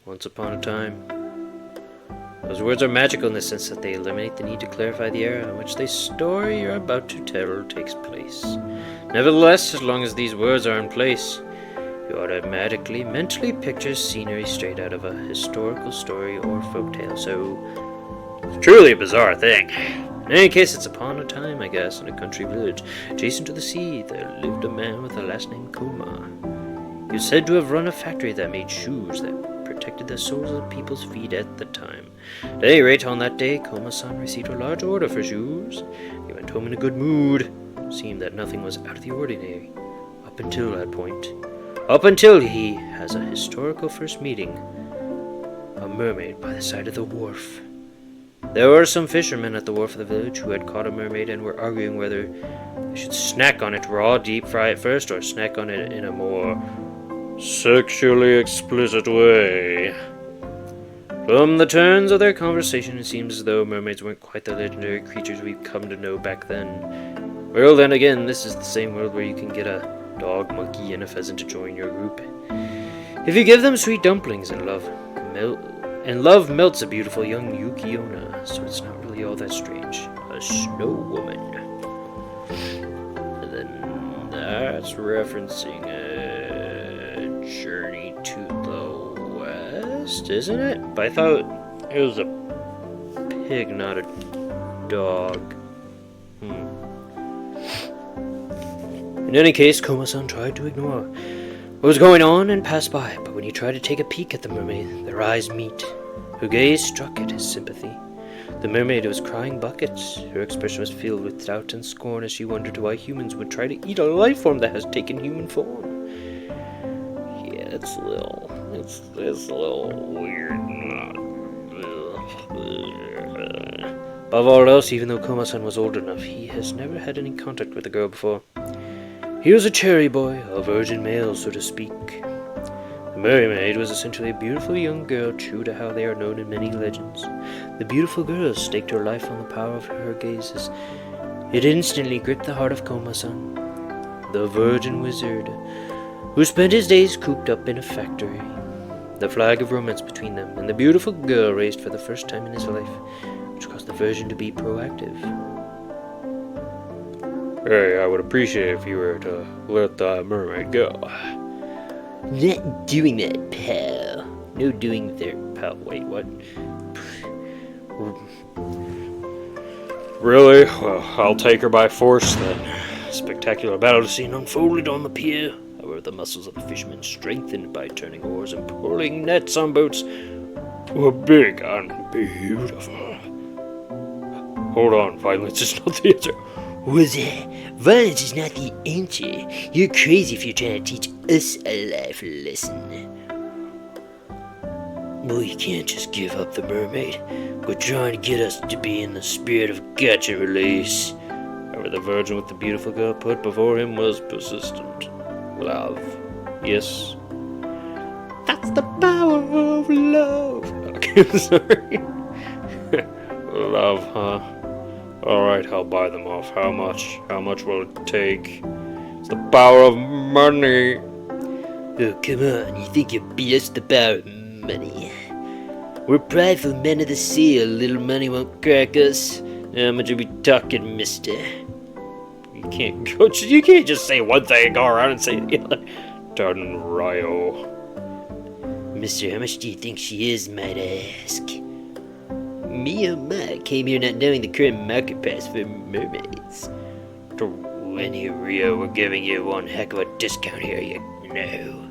once upon a time. Those words are magical in the sense that they eliminate the need to clarify the era in which the story you're about to tell takes place. Nevertheless, as long as these words are in place, you automatically mentally picture scenery straight out of a historical story or folktale, so it's truly a bizarre thing. In any case, it's upon a time, I guess, in a country village adjacent to the sea, there lived a man with the last name Koma. He was said to have run a factory that made shoes that protected the soles of people's feet at the time. At any rate, on that day, Koma-san received a large order for shoes. He went home in a good mood. It seemed that nothing was out of the ordinary, up until that point. Up until he has a historical first meeting. A mermaid by the side of the wharf. There were some fishermen at the wharf of the village who had caught a mermaid and were arguing whether they should snack on it raw, deep fry it first, or snack on it in a more sexually explicit way. From the turns of their conversation, it seems as though mermaids weren't quite the legendary creatures we've come to know back then. Well, then again, this is the same world where you can get a dog, monkey, and a pheasant to join your group. If you give them sweet dumplings and love melts a beautiful young Yuki-onna, so it's not really all that strange. A snow woman. And then that's referencing a journey to the west, isn't it? But I thought it was a pig, not a dog. In any case, Koma-san tried to ignore what was going on and passed by, but when he tried to take a peek at the mermaid, their eyes meet. Her gaze struck at his sympathy. The mermaid was crying buckets. Her expression was filled with doubt and scorn as she wondered why humans would try to eat a life form that has taken human form. Yeah, it's a little weird. Above all else, even though Koma-san was old enough, he has never had any contact with a girl before. He was a cherry boy, a virgin male, so to speak. The mermaid was essentially a beautiful young girl, true to how they are known in many legends. The beautiful girl staked her life on the power of her gazes. It instantly gripped the heart of Koma-san, the virgin wizard, who spent his days cooped up in a factory. The flag of romance between them and the beautiful girl raised for the first time in his life, which caused the virgin to be proactive. Hey, I would appreciate if you were to let the mermaid go. Not doing that, pal. No doing there, pal. Wait, what? Really? Well, I'll take her by force then. Spectacular battle scene unfolded on the pier. However, the muscles of the fishermen, strengthened by turning oars and pulling nets on boats, were big and beautiful. Hold on, violence is not the answer. Was it? Violence is not the answer. You're crazy if you're trying to teach us a life lesson. Well, you can't just give up the mermaid. We're trying to get us to be in the spirit of catch and release. However, the virgin with the beautiful girl put before him was persistent. Love. Yes. That's the power of love. Okay, sorry. Love, huh? Alright, I'll buy them off. How much? How much will it take? It's the power of money. Oh, come on. You think you beat us the power of money? We're prideful men of the sea. A little money won't crack us. How much are we talking, mister? You can't just say one thing and go around and say the other. Darn Ryo. Mister, how much do you think she is, might I ask? Me, oh my, came here not knowing the current market price for mermaids. When you, Rio, we're giving you one heck of a discount here, you know.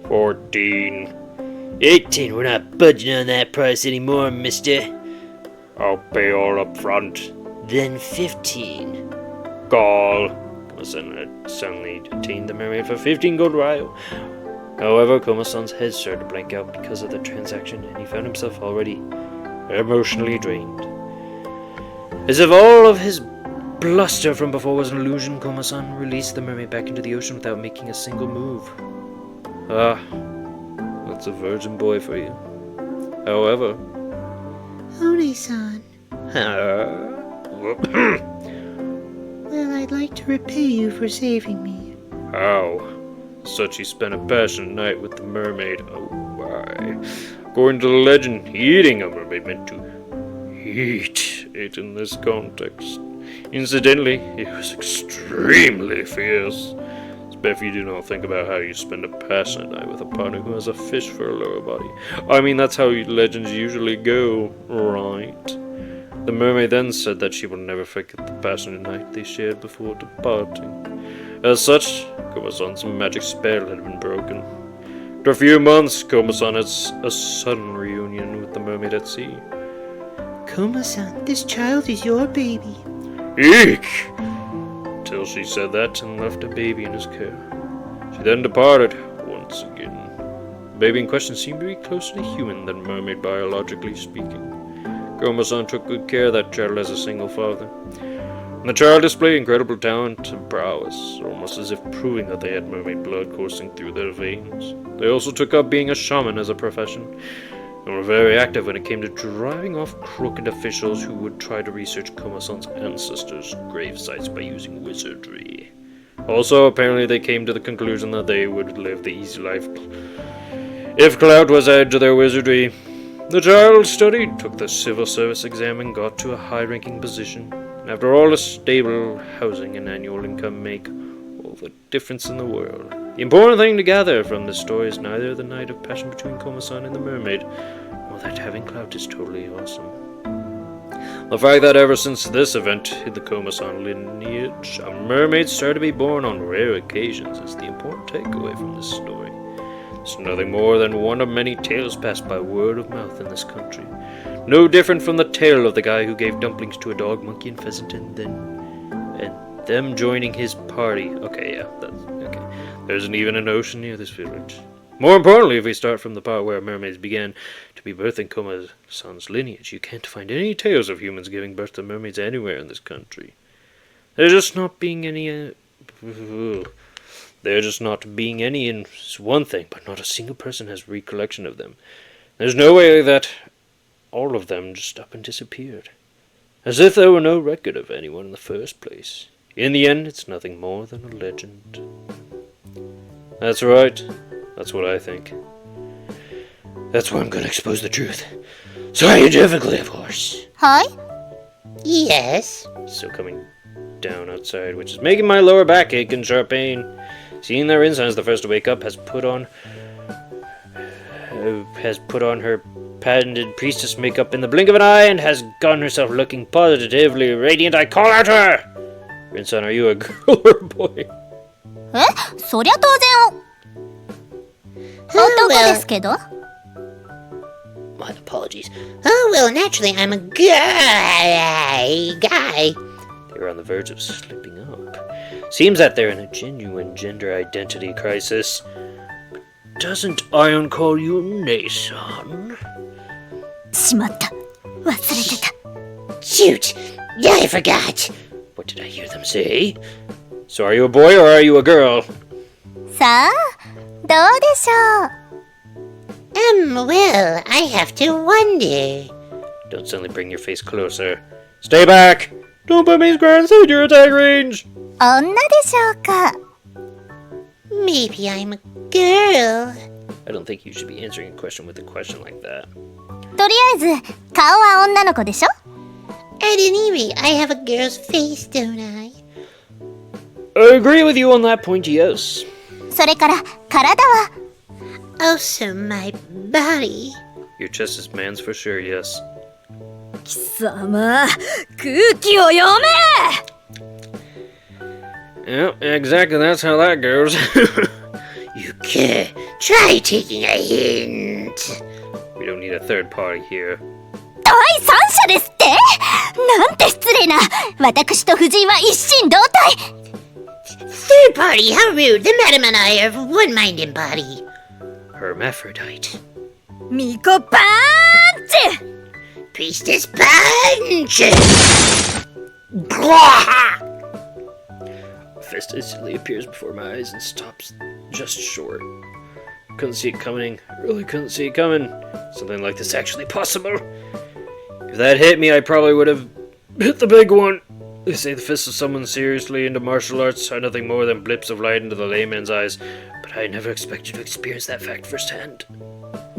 14. 18, we're not budging on that price anymore, mister. I'll pay all up front. Then 15. Call. Koma-san suddenly detained the mermaid for 15 gold Ryo. However, Koma-san's head started to blank out because of the transaction, and he found himself already emotionally drained. As if all of his bluster from before was an illusion, Koma-san released the mermaid back into the ocean without making a single move. That's a virgin boy for you. However... One-san. Well, I'd like to repay you for saving me. How? Such he spent a passionate night with the mermaid. Oh my. According to the legend, eating a mermaid meant to eat it in this context. Incidentally, it was extremely fierce. If you do not think about how you spend a passionate night with a partner who has a fish for a lower body. I mean, that's how legends usually go, right? The mermaid then said that she will never forget the passionate night they shared before departing. As such, Komasan's magic spell had been broken. After a few months, Komasan had a sudden reunion with the mermaid at sea. Koma-san, this child is your baby. Eek! Till she said that and left a baby in his care. She then departed once again. The baby in question seemed to be closer to human than mermaid biologically speaking. Koma-san took good care of that child as a single father. And the child displayed incredible talent and prowess, almost as if proving that they had mermaid blood coursing through their veins. They also took up being a shaman as a profession, and were very active when it came to driving off crooked officials who would try to research Koma-san's ancestors' grave sites by using wizardry. Also, apparently they came to the conclusion that they would live the easy life if clout was added to their wizardry. The child studied, took the civil service exam, and got to a high-ranking position. After all, a stable housing and annual income make all the difference in the world. The important thing to gather from this story is neither the night of passion between Koma-san and the mermaid, nor that having clout is totally awesome. The fact that ever since this event in the Koma-san lineage, a mermaid started to be born on rare occasions is the important takeaway from this story. It's nothing more than one of many tales passed by word of mouth in this country. No different from the tale of the guy who gave dumplings to a dog, monkey, and pheasant, and them joining his party. Okay, yeah, that's okay. There isn't even an ocean near this village. More importantly, if we start from the part where mermaids began to be birthed in Koma-san's lineage, you can't find any tales of humans giving birth to mermaids anywhere in this country. There's just not being any in one thing, but not a single person has recollection of them. There's no way that all of them just up and disappeared, as if there were no record of anyone in the first place. In the end, it's nothing more than a legend. That's right. That's what I think. That's why I'm gonna expose the truth. Scientifically, of course. Hi? Yes? Still coming down outside, which is making my lower back ache and sharp pain. Seeing their insides the first to wake up has put on her patented priestess makeup in the blink of an eye and has gotten herself looking positively radiant. I call out to her! Rinsan, are you a girl or a boy? そりゃ当然男ですけど My apologies. Oh, well, naturally, I'm a guy. They're on the verge of slipping up. Seems that they're in a genuine gender identity crisis. But doesn't Ion call you Nason? しまった忘れてた Shoot! I forgot! What did I hear them say? So are you a boy or are you a girl? さあどうでしょう Well, I have to wonder. Don't suddenly bring your face closer. Stay back! Don't put me square inside your attack range! 女でしょうか Maybe I'm a girl. I don't think you should be answering a question with a question like that. とりあえず顔は女の子でしょ At any rate, I have a girl's face, don't I? I agree with you on that point, yes. それから体は Also, my body. Your chest is man's for sure, yes. 貴様空気を読め Yeah, exactly, that's how that goes. You can't. Try taking a hint. We don't need a third party here. 第三者ですってなんて失礼な私と夫人は一心同体 Third party, how rude. The madam and I are of one mind and body. Hermaphrodite. ミコパンチ Priestess punch! A fist instantly appears before my eyes and stops just short. Couldn't see it coming. Really couldn't see it coming. Something like this actually possible. If that hit me, I probably would have hit the big one. They say the fists of someone seriously into martial arts are nothing more than blips of light into the layman's eyes, but I never expected to experience that fact firsthand.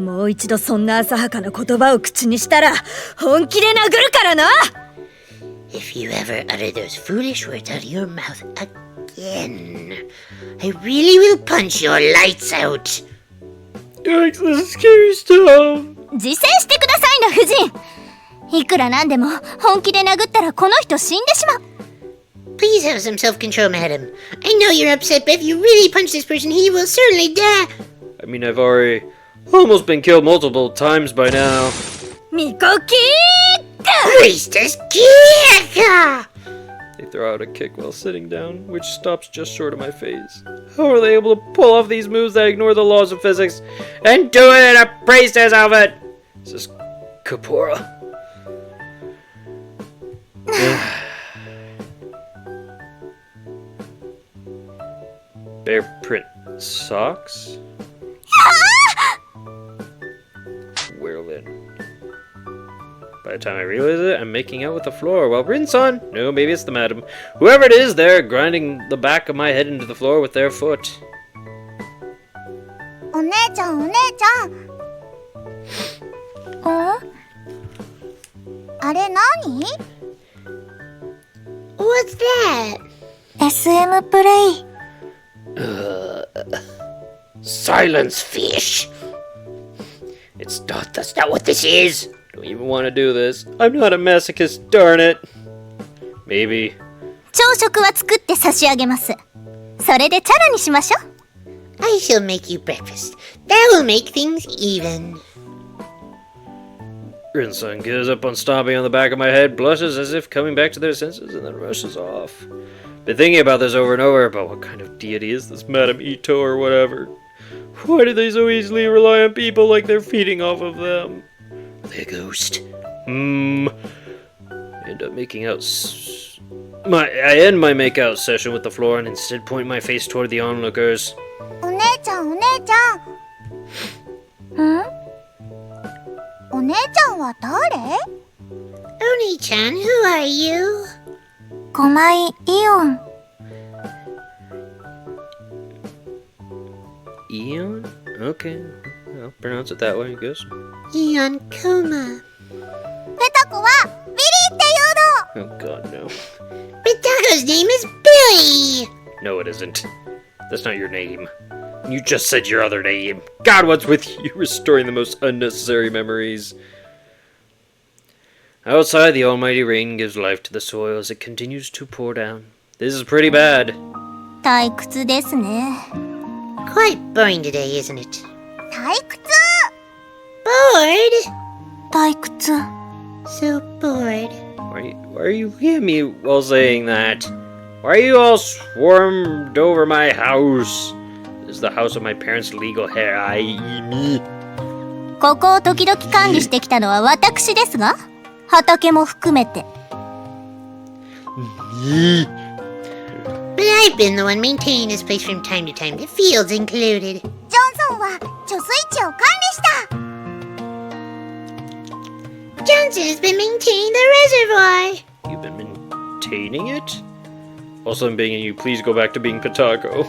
もう一度そんな浅はかな言葉を口にしたら本気で殴るからな。 If you ever utter those foolish words out of your mouth again, I really will punch your lights out. Yikes, this is scary stuff. 自制してくださいな夫人。いくらなんでも本気で殴ったらこの人死んでしまう。 Please have some self-control, madam. I know you're upset, but if you really punch this person, he will certainly die. I mean, I've already almost been killed multiple times by now. ミコキー Priestess Kieka! They throw out a kick while sitting down, which stops just short of my face. How are they able to pull off these moves that ignore the laws of physics and do it in a priestess outfit? This is Kapora. Bear print socks? Well then. By the time I realize it, I'm making out with the floor while Rinson, no, maybe it's the madam, whoever it is, they're grinding the back of my head into the floor with their foot. お姉ちゃんお姉ちゃん。あれ何？ What's that? SM プレイ。 Silence, fish! That's not what this is! Don't even want to do this. I'm not a masochist, darn it! Maybe. 朝食は作って差し上げます。それでチャラにしましょう。 I shall make you breakfast. That will make things even. Rinson gives up on stomping on the back of my head, blushes as if coming back to their senses, and then rushes off. Been thinking about this over and over, about what kind of deity is this Madame Ito or whatever. Why do they so easily rely on people like they're feeding off of them? They're a ghost. I end up making out. I end my make-out session with the floor and instead point my face toward the onlookers. お姉ちゃんお姉ちゃん。ん？お姉ちゃんは誰？ Oni-chan, who are you? 狛井イオン。 Eon? Okay. I'll pronounce it that way, I guess. Eon Koma. ペタコはビリーっていうの。 Oh god, no. Bitako's name is Billy! No, it isn't. That's not your name. You just said your other name. God, what's with you restoring the most unnecessary memories? Outside, the almighty rain gives life to the soil as it continues to pour down. This is pretty bad. 退屈ですね。 Quite boring today, isn't it? 退屈。 Bored? 退屈。 So bored. Why are you looking at me while saying that? Why are you all swarmed over my house? This is the house of my parents' legal heir, i.e. me. ここを時々管理してきたのは私ですが、畑も含めて。 But I've been the one maintaining this place from time to time, the fields included. ジョンソンは貯水池を管理した。 Johnson has been maintaining the reservoir. You've been maintaining it? Also, I'm begging you, please go back to being Patako.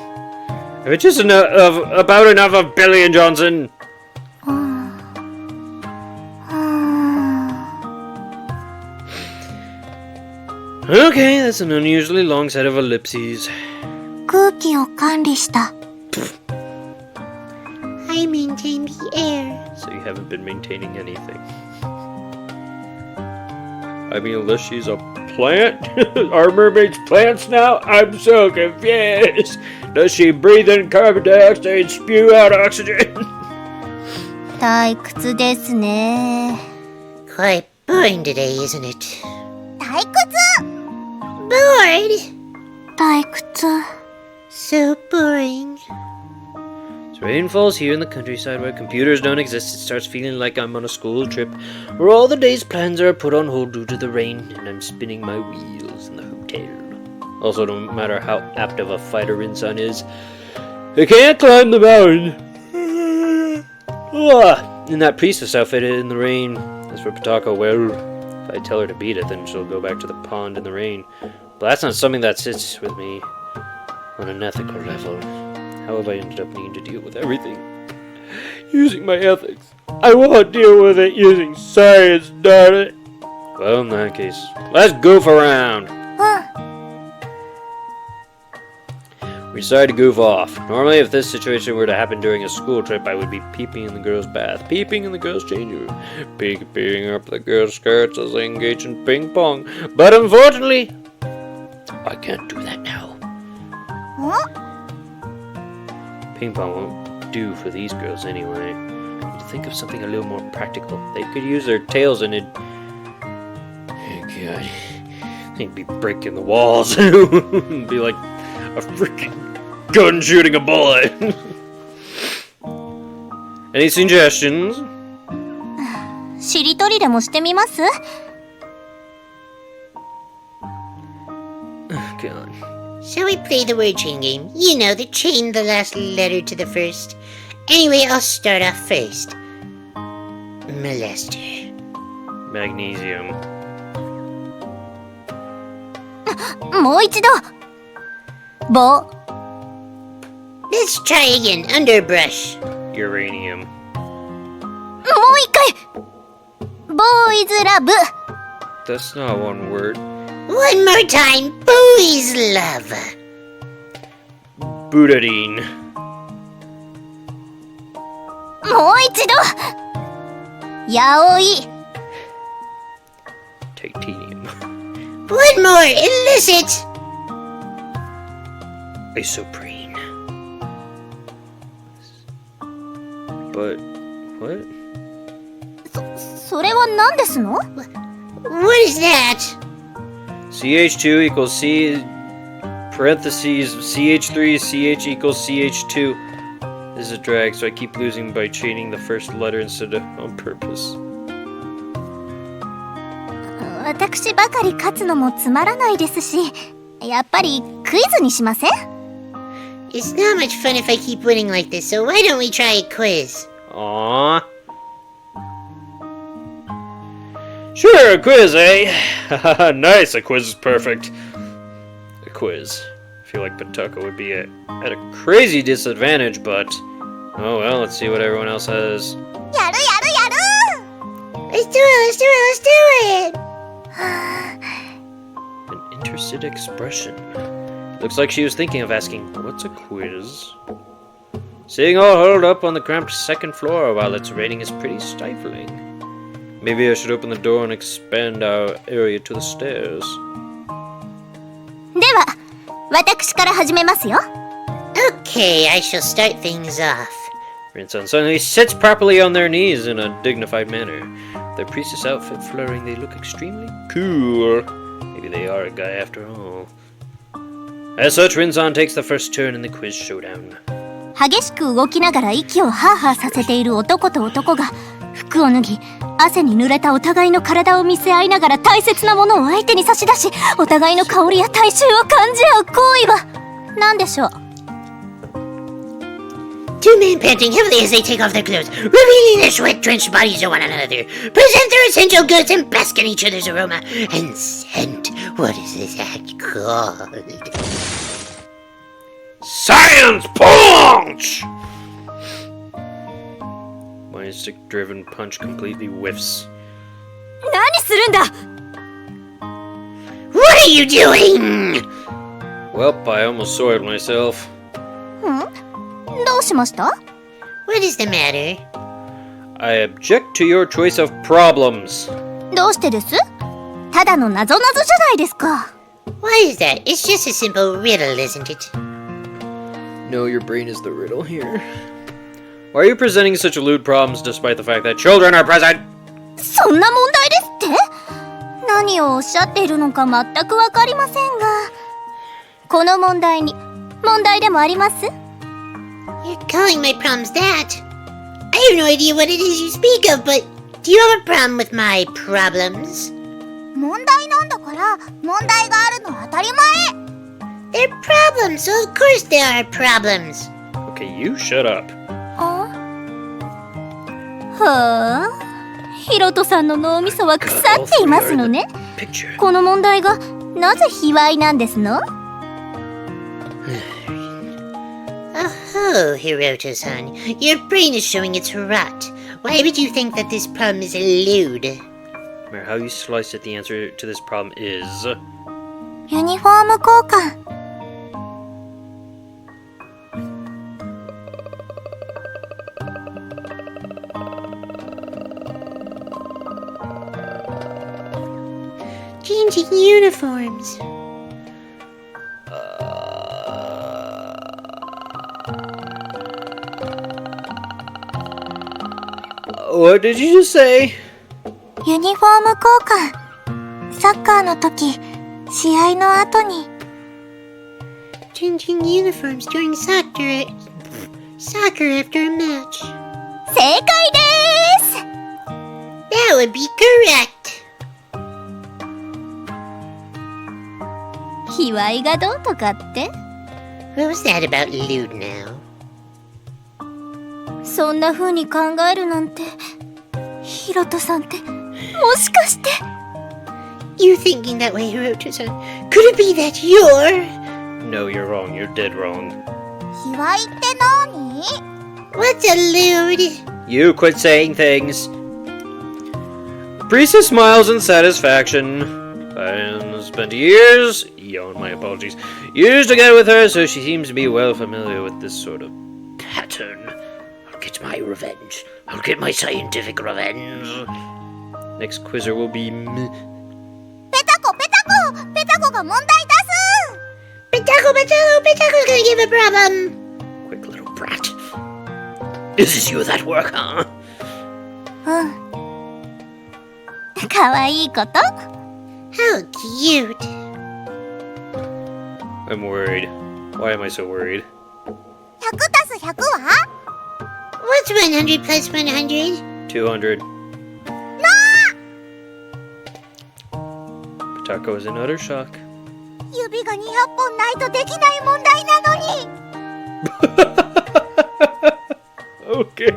If it's just about enough of Billy and Johnson. Okay, that's an unusually long set of ellipses. 空気を管理した。 I maintain the air. So you haven't been maintaining anything. I mean, unless she's a plant? Are mermaids plants now? I'm so confused. Does she breathe in carbon dioxide and spew out oxygen? 退屈ですね。 Quite boring today, isn't it? 退屈。 Bored? 退屈。 So boring. As rain falls here in the countryside where computers don't exist, it starts feeling like I'm on a school trip where all the day's plans are put on hold due to the rain and I'm spinning my wheels in the hotel. Also, no matter how apt of a fighter Rinsan is, I can't climb the mountain. In that priestess outfit in the rain. As for Patako, well, if I tell her to beat it, then she'll go back to the pond in the rain. But that's not something that sits with me on an ethical level. How have I ended up needing to deal with everything? using my ethics. I won't deal with it using science, darn it. Well, in that case, let's goof around. うん。 We decided to goof off. Normally, if this situation were to happen during a school trip, I would be peeping in the girls' bath, peeping in the girls' changing room, peeping up the girls' skirts as they engage in ping pong. But unfortunately, I can't do that now. ん Ping pong won't do for these girls anyway. Think of something a little more practical. They could use their tails and it'd... Oh, God. They'd be breaking the walls. It'd be like a freaking gun shooting a bullet. Any suggestions? しりとりでもしてみます？ Oh, God. Shall we play the word chain game? You know, the chain the last letter to the first. Anyway, I'll start off first. Molester. Magnesium. もう一度。棒。 Let's try again. Underbrush. Uranium. もう一回。ボーイズラブ。 That's not one word. One more time. Boys love. Boudadine. もう一度。やおい。 Titanium. One more. Illicit. Isoprene. But, what? それは何ですの？ What is that? CH2 equals C parentheses CH3 CH equals CH2. This is a drag, so I keep losing by chaining the first letter instead of on purpose. 私ばかり勝つのもつまらないですし、やっぱりクイズにしません？ It's not much fun if I keep winning like this, so why don't we try a quiz? Aww. Sure, a quiz, eh? Nice, a quiz is perfect. A quiz. I feel like Pawtucket would be at a crazy disadvantage, but... Oh well, let's see what everyone else has. やるやるやる！ Let's do it, let's do it, let's do it! An interested expression. Looks like she was thinking of asking, what's a quiz? Sitting all huddled up on the cramped second floor while its rating is pretty stifling. Maybe I should open the door and expand our area to the stairs. では、私から始めますよ。 Okay, I shall start things off. Rinson suddenly sits properly on their knees in a dignified manner. Their priestess outfit fluttering, they look extremely cool. Maybe they are a guy after all. As such, Rinson takes the first turn in the quiz showdown. 激しく動きながら息をハーハーさせている男と男が服を脱ぎ、汗に濡れたお互いの体を見せ合いながら大切なものを相手に差し出し、お互いの香りや体臭を感じ合う行為は何でしょう？ Two men panting heavily as they take off their clothes, revealing their sweat-drenched bodies to one another, present their essential goods and bask in each other's aroma and scent. What is this act called? Science punch! My instinct-driven punch completely whiffs. 何するんだ！ What are you doing? Welp, I almost soiled myself. どうしました？ What is the matter? I object to your choice of problems. どうしてです？ただの謎々じゃないですか。 Why is that? It's just a simple riddle, isn't it? No, your brain is the riddle here. Why are you presenting such lewd problems despite the fact that children are present? そんな問題ですって？何をおっしゃっているのか全くわかりませんが、この問題に問題でもあります？ You're calling my problems that? I have no idea what it is you speak of, but do you have a problem with my problems? 問題なんだから問題があるのは当たり前。 They're problems, so of course there are problems. Okay, you shut up. あ？はあ、ヒロトさんの脳みそは腐っていますのね。 Picture. この問題がなぜ卑猥なんですの？ Oh, Oh, Hiroto-san, your brain is showing its rot. Why would you think that this problem is a lewd? No matter how you slice it, the answer to this problem is... ユニフォーム交換。Changing uniforms. What did you just say? ユニフォーム交換。サッカーの時、試合の後に。Changing uniforms during soccer after a match. 正解です。 That would be correct. 卑猥がどうとかって？ What was that about lewd now? そんな風に考えるなんて、ヒロトさんって、もしかして。You thinking that way, Hiroto-san? Could it be that you're... No, you're wrong. You're dead wrong. 卑猥って何？ What's a lewd? You quit saying things. The priestess smiles in satisfaction. I spent years, my apologies, years together with her, so she seems to be well familiar with this sort of pattern. I'll get my revenge. I'll get my scientific revenge. Next quizzer will be me. ペタコペタコが問題出す。 Petaco's gonna give a problem. Quick little brat. Is this you at work, huh? うん。かわいいこと？ How cute. I'm worried. Why am I so worried? 100たす100は？ What's 100 plus 100? 200. Potako is in utter shock. 指が200本ないとできない問題なのに。Okay.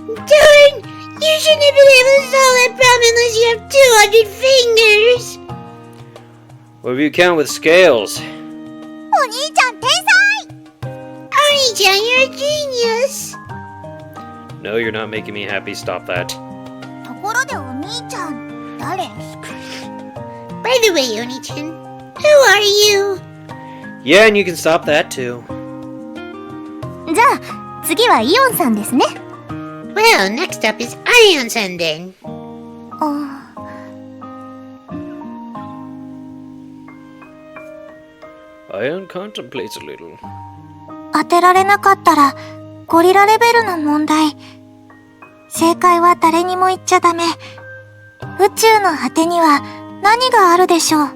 Darn! You shouldn't have been able to solve that problem unless you have 200 fingers. What if you count with scales? お兄ちゃん天才。 Oni-chan, you're a genius. No, you're not making me happy. Stop that. ところでお兄ちゃん誰？ By the way, Oni-chan, who are you? Yeah, and you can stop that too. じゃあ次はイオンさんですね。 Well, next up is Ion-san then. あ Ion contemplates a little. 当てられなかったらゴリラレベルの問題。正解は誰にも言っちゃダメ。宇宙の果てには何があるでしょう？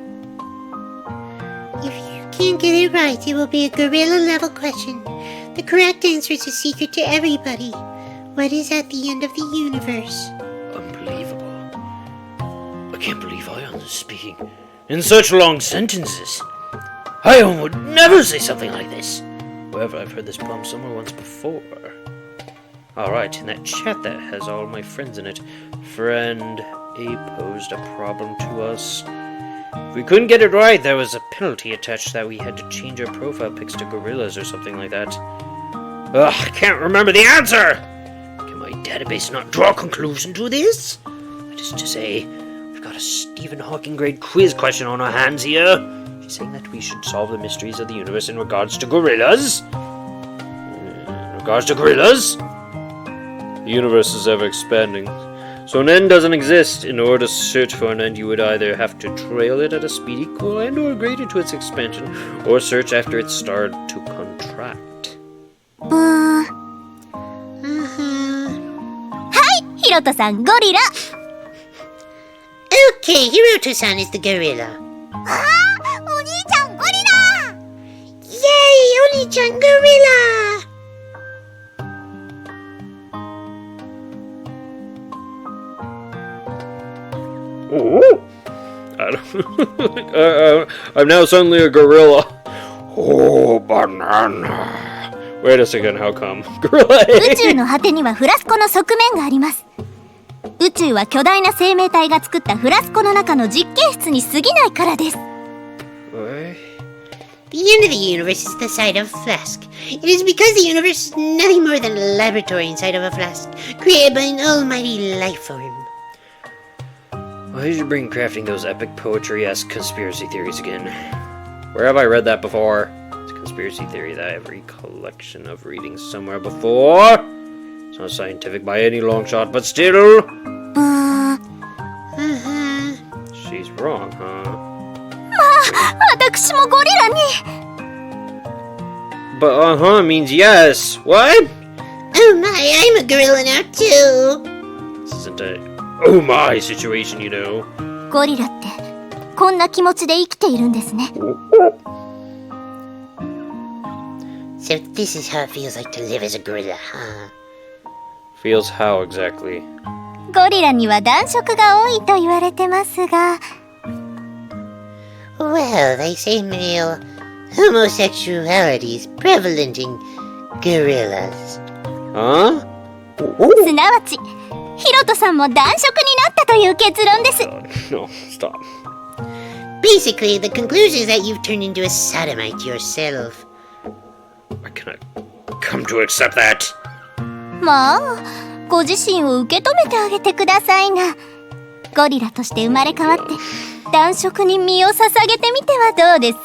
If you can't get it right, it will be a gorilla level question. The correct answer is a secret to everybody. What is at the end of the universe? Unbelievable. I can't believe Ion is speaking in such long sentences. Ion would never say something like this. However, I've heard this poem somewhere once before. Alright, in that chat that has all my friends in it, friend A posed a problem to us. If we couldn't get it right, there was a penalty attached that we had to change our profile pics to gorillas or something like that. Ugh, I can't remember the answer! Can my database not draw a conclusion to this? That is to say, we've got a Stephen Hawking grade quiz question on our hands here. She's saying that we should solve the mysteries of the universe in regards to gorillas? In regards to gorillas? The universe is ever expanding. So an end doesn't exist. In order to search for an end, you would either have to trail it at a speed equal and or greater to its expansion, or search after it started to contract. ブー。はい、ヒロトさんゴリラ。 Okay, Hiroto-san is the gorilla. ああ、お兄ちゃんゴリラ。 Yay, Oni-chan gorilla! Oh, I don't. I'm now suddenly a gorilla. Oh, banana. Wait a second, how come? Gorilla. 宇宙の果てにはフラスコの側面があります。宇宙は巨大な生命体が作ったフラスコの中の実験室に過ぎないからです。The end of the universe is the side of a flask. It is because the universe is nothing more than a laboratory inside of a flask, created by an almighty life form. Why did you bring crafting those epic poetry-esque conspiracy theories again? Where have I read that before? It's a conspiracy theory that I have recollection of reading somewhere before. It's not scientific by any long shot, but still. She's wrong, huh? 私もゴリラに But means yes. What? Oh my, I'm a gorilla now too. This isn't a oh my situation, you know. ゴリラってこんな気持ちで生きているんですね。 So this is how it feels like to live as a gorilla, huh? Feels how exactly? ゴリラには暖色が多いと言われてますが、 Well, they say male homosexuality is prevalent in gorillas. Huh? すなわちヒロトさんも暖色になったという結論です。 No, stop. Basically, the conclusion is that you've turned into a sodomite yourself. I cannot come to accept that. まあ、ご自身を受け止めてあげてくださいな。ゴリラとして生まれ変わって暖色に身を捧げてみてはどうです？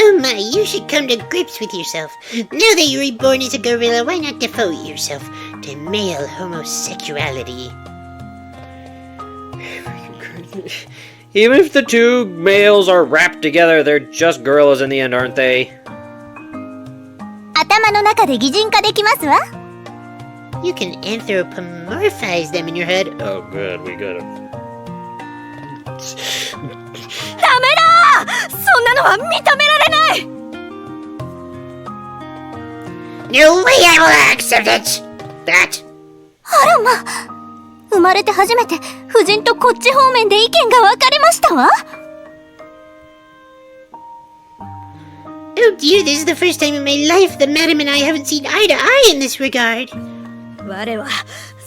Oh my, you should come to grips with yourself. Now that you're reborn as a gorilla, why not devote yourself to male homosexuality? Even if the two males are wrapped together, they're just gorillas in the end, aren't they? 頭の中で擬人化できますわ。 You can anthropomorphize them in your head. Oh, good, we got it. ダメだ！そんなのは認められない！ No way I will accept it! That. あらま、生まれて初めて夫人とこっち方面で意見が分かれましたわ。 Oh dear, this is the first time in my life that Madam and I haven't seen eye to eye in this regard. 我は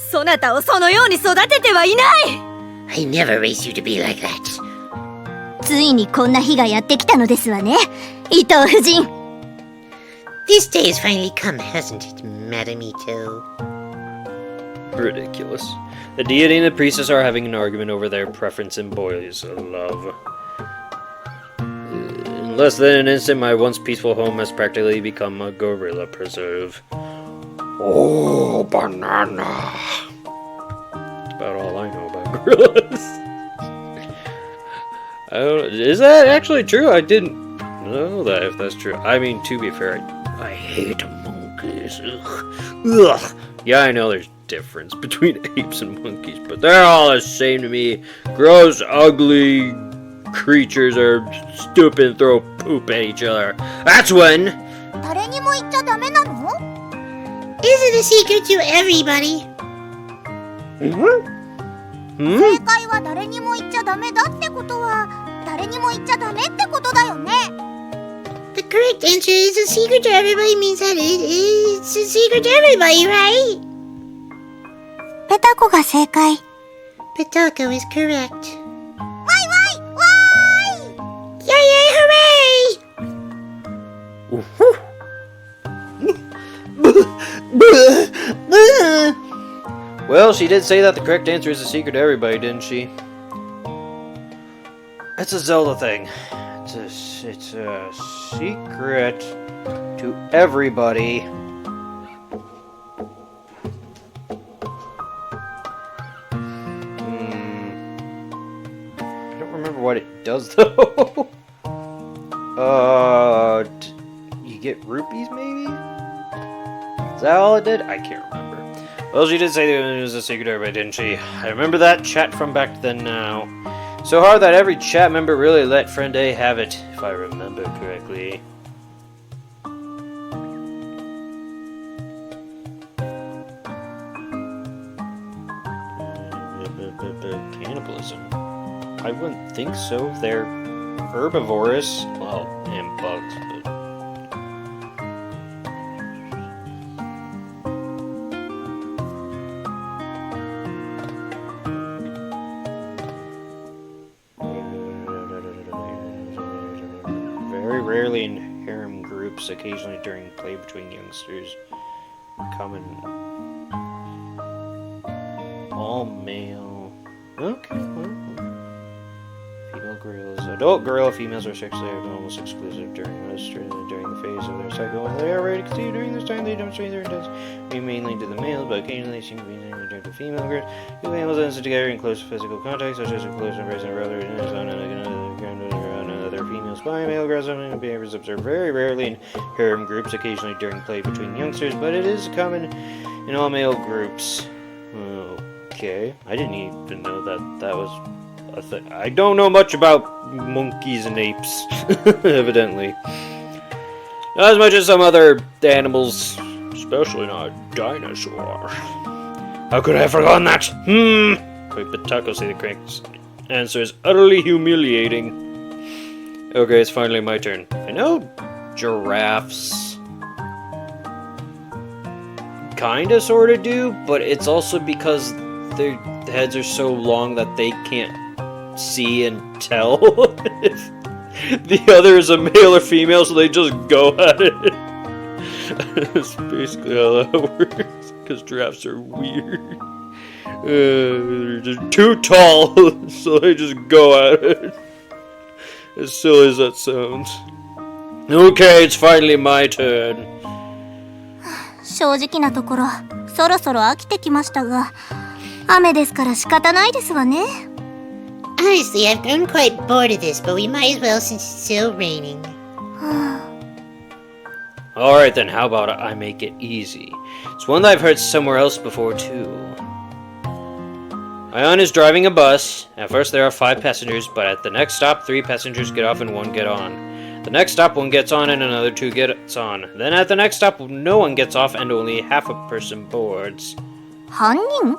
そなたをそのように育ててはいない。 I never raised you to be like that. ついにこんな日がやってきたのですわね、伊藤夫人。 This day has finally come, hasn't it, Madam Ito? Ridiculous. The deity and the priestess are having an argument over their preference in boys' love. In less than an instant, my once peaceful home has practically become a gorilla preserve. Oh, banana! That's about all I know about gorillas. Is that actually true? I didn't know that, if that's true. I mean, to be fair, I hate monkeys. Ugh. Yeah, I know there's difference between apes and monkeys, but they're all the same to me. Gross, ugly creatures are stupid and throw poop at each other. That's when... 誰にも言っちゃダメなの？ Is it a secret to everybody? Hmm? 正解は誰にも言っちゃダメだってことは誰にも言っちゃダメってことだよね。 The correct answer is a secret to everybody means that it's a secret to everybody, right? ペタコが正解。 Petako is correct. わいわいわーい！ Yay, yay, hooray! Well, she did say that the correct answer is a secret to everybody, didn't she? It's a Zelda thing. It's a secret to everybody. I don't remember what it does though. You get rupees maybe? Is that all it did? I can't remember. Well, she did say that it was a secret to everybody, didn't she? I remember that chat from back then now. So hard that every chat member really let Friend A have it, if I remember correctly. Cannibalism. I wouldn't think so. They're herbivorous. Well, and bugs, but... harem groups, occasionally during play between youngsters. Common all male. Okay. Well. Female gorillas. Adult gorilla females are sexually active almost exclusive during the phase of their cycle. When they are ready to conceive during this time, they demonstrate their intents mainly to the males, but occasionally they seem to be attracted to female girls. Two males dance together in close physical contact, such as a close embrace and brother and another female spy. Male girls behavior is observed very rarely in harem groups, occasionally during play between youngsters, but it is common in all male groups. Okay, I didn't even know that was a thing. I don't know much about monkeys and apes, evidently. Not as much as some other animals, especially not a dinosaur. How could I have forgotten that? Quick, but Taco say the correct answer is utterly humiliating. Okay, it's finally my turn. I know giraffes kinda sorta do, but it's also because their heads are so long that they can't see and tell if the other is a male or female, so they just go at it. That's basically how that works, because giraffes are weird. They're just too tall, so they just go at it. As silly as that sounds. Okay, it's finally my turn. 正直なところ、そろそろ飽きてきましたが、雨ですから仕方ないですわね。Honestly, I've grown quite bored of this, but we might as well since it's still raining. Alright then, how about I make it easy? It's one that I've heard somewhere else before too. Ion is driving a bus. At first there are 5 passengers, but at the next stop 3 passengers get off and 1 get on. The next stop 1 gets on and another 2 gets on. Then at the next stop no one gets off and only half a person boards. 犯人？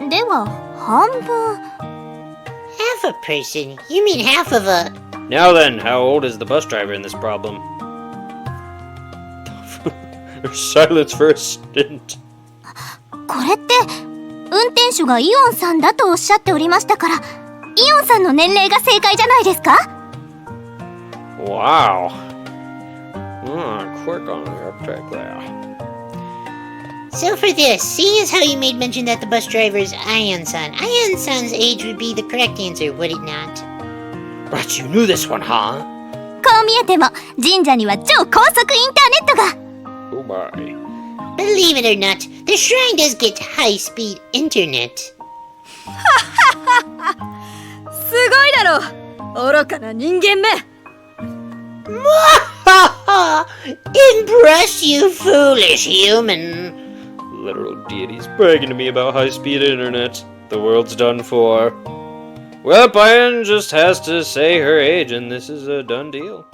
では半分。Half a person? You mean half of a... Now then, how old is the bus driver in this problem? There's silence for a stint. これって運転手がイオンさんだとおっしゃっておりましたから、イオンさんの年齢が正解じゃないですか？ Wow. Quick on the uptake there. So for this, seeing as how you made mention that the bus driver is Ion-san, Ion-san's age would be the correct answer, would it not? But you knew this one, huh? こう見えても神社には超高速インターネットが。 Oh my. Believe it or not, the shrine does get high-speed internet. すごいだろ、愚かな人間め。Impress, you foolish human. Literal deities bragging to me about high-speed internet. The world's done for. Well, Ion just has to say her age, and this is a done deal.